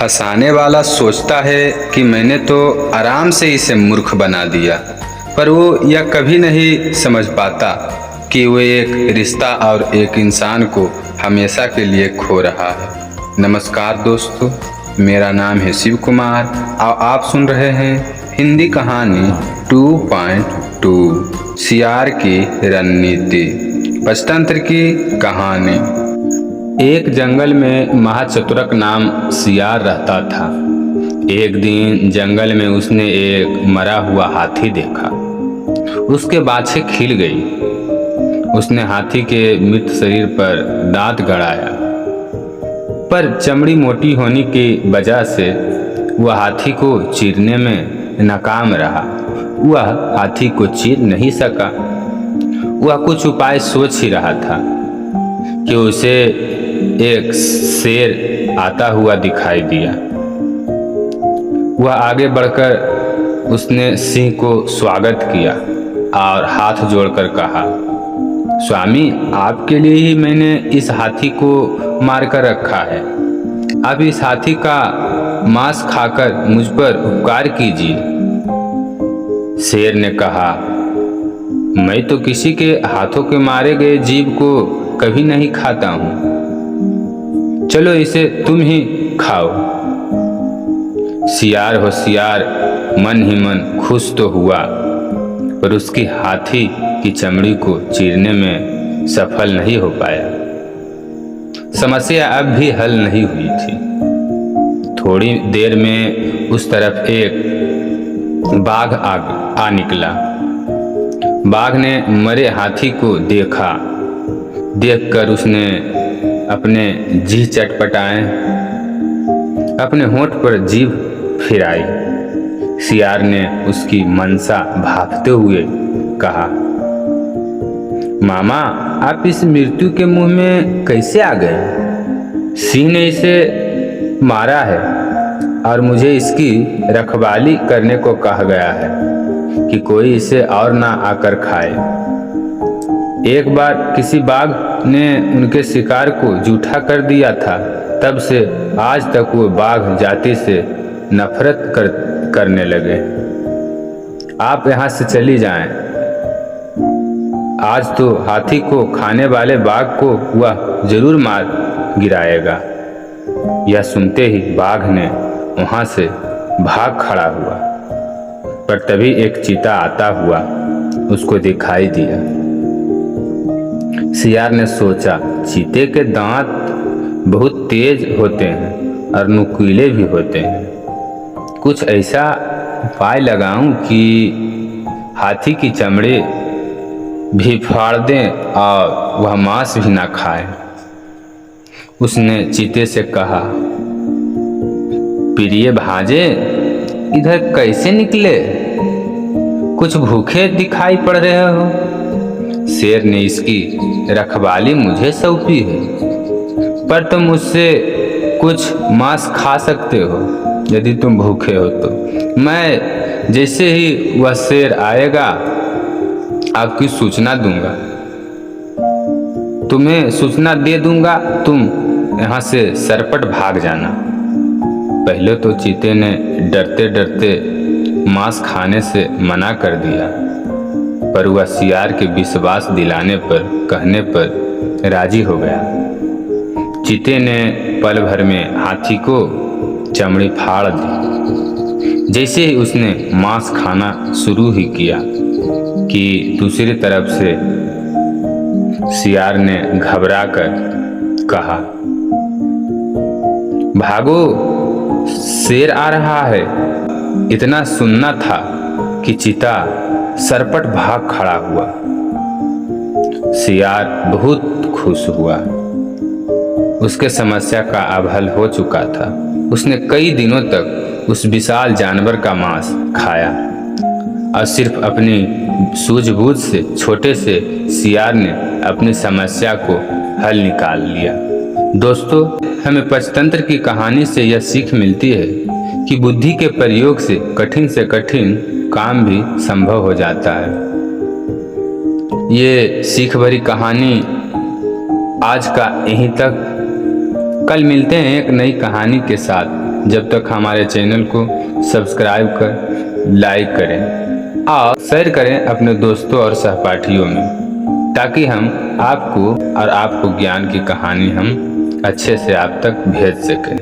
हंसाने वाला सोचता है कि मैंने तो आराम से इसे मूर्ख बना दिया, पर वो यह कभी नहीं समझ पाता कि वो एक रिश्ता और एक इंसान को हमेशा के लिए खो रहा है। नमस्कार दोस्तों, मेरा नाम है शिव कुमार और आप सुन रहे हैं हिंदी कहानी 2.2 सियार की रणनीति। पंचतंत्र की कहानी। एक जंगल में महाचतुरक नाम सियार रहता था। एक दिन जंगल में उसने एक मरा हुआ हाथी देखा। उसके बाछे खिल गई। उसने हाथी के मृत शरीर पर दांत गड़ाया, पर चमड़ी मोटी होने की वजह से वह हाथी को चीरने में नाकाम रहा। वह हाथी को चीर नहीं सका। वह कुछ उपाय सोच ही रहा था कि उसे एक शेर आता हुआ दिखाई दिया। वह आगे बढ़कर उसने सिंह को स्वागत किया और हाथ जोड़कर कहा, स्वामी, आपके लिए ही मैंने इस हाथी को मारकर रखा है। अब इस हाथी का मांस खाकर मुझ पर उपकार कीजिए। शेर ने कहा, मैं तो किसी के हाथों के मारे गए जीव को कभी नहीं खाता हूँ। चलो इसे तुम ही खाओ। सियार होशियार मन ही मन खुश तो हुआ, पर उसकी हाथी की चमड़ी को चीरने में सफल नहीं हो पाया। समस्या अब भी हल नहीं हुई थी। थोड़ी देर में उस तरफ एक बाघ आ निकला। बाघ ने मरे हाथी को देखा। देखकर उसने अपने जी चटपटाए, अपने होंठ पर जीभ फिराई। सियार ने उसकी मनसा भांपते हुए कहा, मामा, आप इस मृत्यु के मुंह में कैसे आ गए? सिंह ने इसे मारा है और मुझे इसकी रखवाली करने को कहा गया है कि कोई इसे और ना आकर खाए। एक बार किसी बाघ ने उनके शिकार को जूठा कर दिया था, तब से आज तक वो बाघ जाति से नफरत करने लगे। आप यहाँ से चली जाएं। आज तो हाथी को खाने वाले बाघ को वह जरूर मार गिराएगा। यह सुनते ही बाघ ने वहाँ से भाग खड़ा हुआ, पर तभी एक चीता आता हुआ उसको दिखाई दिया। सियार ने सोचा, चीते के दांत बहुत तेज होते हैं और नुकीले भी होते हैं। कुछ ऐसा उपाय लगाऊं कि हाथी की चमड़ी भी फाड़ दें और वह मांस भी ना खाए। उसने चीते से कहा, प्रिय भांजे, इधर कैसे निकले? कुछ भूखे दिखाई पड़ रहे हो। शेर ने इसकी रखवाली मुझे सौंपी है, पर तुम मुझसे कुछ मांस खा सकते हो यदि तुम भूखे हो तो। मैं जैसे ही वह शेर आएगा आपकी सूचना दूंगा, तुम्हें सूचना दे दूंगा। तुम यहाँ से सरपट भाग जाना। पहले तो चीते ने डरते डरते मांस खाने से मना कर दिया, पर वह सियार के विश्वास दिलाने पर कहने पर राजी हो गया। चीते ने पल भर में हाथी को चमड़ी फाड़ दी। जैसे ही उसने मांस खाना शुरू ही किया कि दूसरी तरफ से सियार ने घबराकर कहा, भागो, शेर आ रहा है। इतना सुनना था कि चीता सरपट भाग खड़ा हुआ। सियार बहुत खुश हुआ। उसके समस्या का अब हल हो चुका था। उसने कई दिनों तक उस विशाल जानवर का मांस खाया और सिर्फ अपनी सूझबूझ से छोटे से सियार ने अपनी समस्या को हल निकाल लिया। दोस्तों, हमें पंचतंत्र की कहानी से यह सीख मिलती है कि बुद्धि के प्रयोग से कठिन काम भी संभव हो जाता है। ये सीख भरी कहानी आज का यहीं तक। कल मिलते हैं एक नई कहानी के साथ। जब तक हमारे चैनल को सब्सक्राइब कर लाइक करें और शेयर करें अपने दोस्तों और सहपाठियों में, ताकि हम आपको ज्ञान की कहानी हम अच्छे से आप तक भेज सकें।